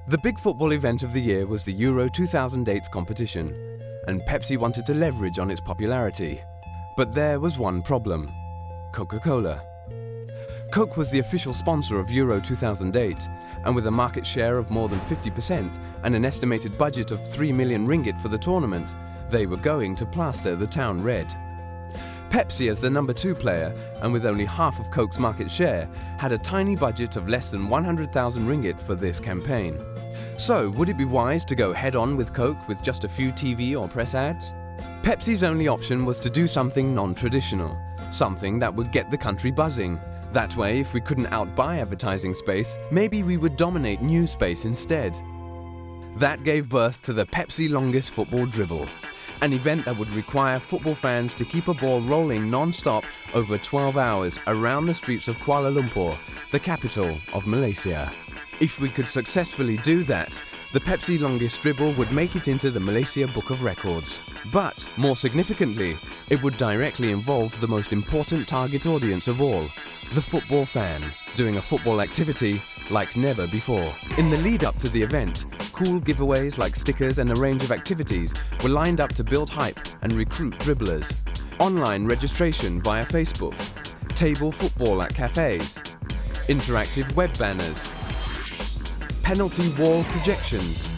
The big football event of the year was the Euro 2008 competition, and Pepsi wanted to leverage on its popularity. But there was one problem: Coca-Cola. Coke was the official sponsor of Euro 2008, and with a market share of more than 50% and an estimated budget of 3 million ringgit for the tournament, they were going to plaster the town red. Pepsi, as the number 2 player and with only half of Coke's market share, had a tiny budget of less than 100,000 ringgit for this campaign. So, would it be wise to go head-on with Coke with just a few TV or press ads? Pepsi's only option was to do something non-traditional, something that would get the country buzzing. That way, if we couldn't outbuy advertising space, maybe we would dominate news space instead. That gave birth to the Pepsi longest football dribble, an event that would require football fans to keep a ball rolling non-stop over 12 hours around the streets of Kuala Lumpur, the capital of Malaysia. If we could successfully do that, the Pepsi longest dribble would make it into the Malaysia Book of Records. But, more significantly, it would directly involve the most important target audience of all, the football fan, doing a football activity like never before. In the lead up to the event, cool giveaways like stickers and a range of activities were lined up to build hype and recruit dribblers. Online registration via Facebook, table football at cafes, interactive web banners, penalty wall projections,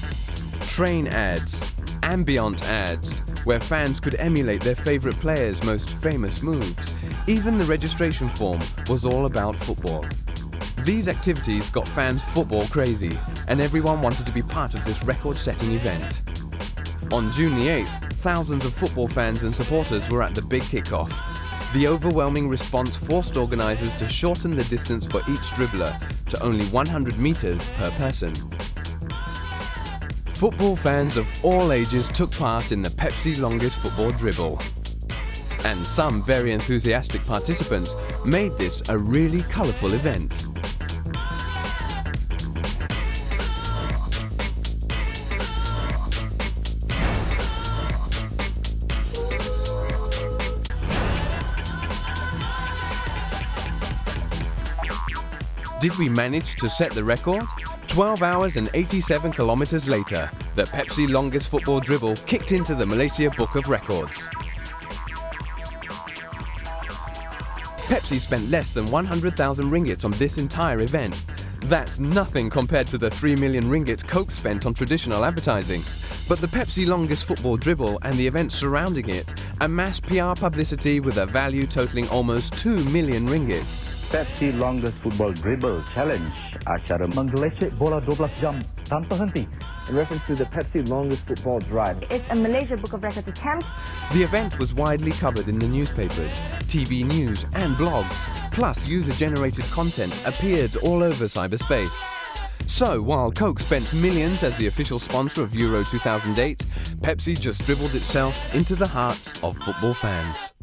train ads, ambient ads, where fans could emulate their favorite players' most famous moves. Even the registration form was all about football. These activities got fans football crazy, and everyone wanted to be part of this record-setting event. On June the 8th, thousands of football fans and supporters were at the big kickoff. The overwhelming response forced organisers to shorten the distance for each dribbler to only 100 meters per person. Football fans of all ages took part in the Pepsi longest football dribble. And some very enthusiastic participants made this a really colourful event. Did we manage to set the record? 12 hours and 87 kilometers later, the Pepsi longest football dribble kicked into the Malaysia Book of Records. Pepsi spent less than 100,000 ringgit on this entire event. That's nothing compared to the 3 million ringgit Coke spent on traditional advertising. But the Pepsi longest football dribble and the events surrounding it amassed PR publicity with a value totaling almost 2 million ringgit. Pepsi longest football dribble challenge, acara menggelecek bola 12 jam tanpa henti. In reference to the Pepsi longest football drive. It's a Malaysia Book of Records attempt. The event was widely covered in the newspapers, TV news and blogs, plus user-generated content appeared all over cyberspace. So, while Coke spent millions as the official sponsor of Euro 2008, Pepsi just dribbled itself into the hearts of football fans.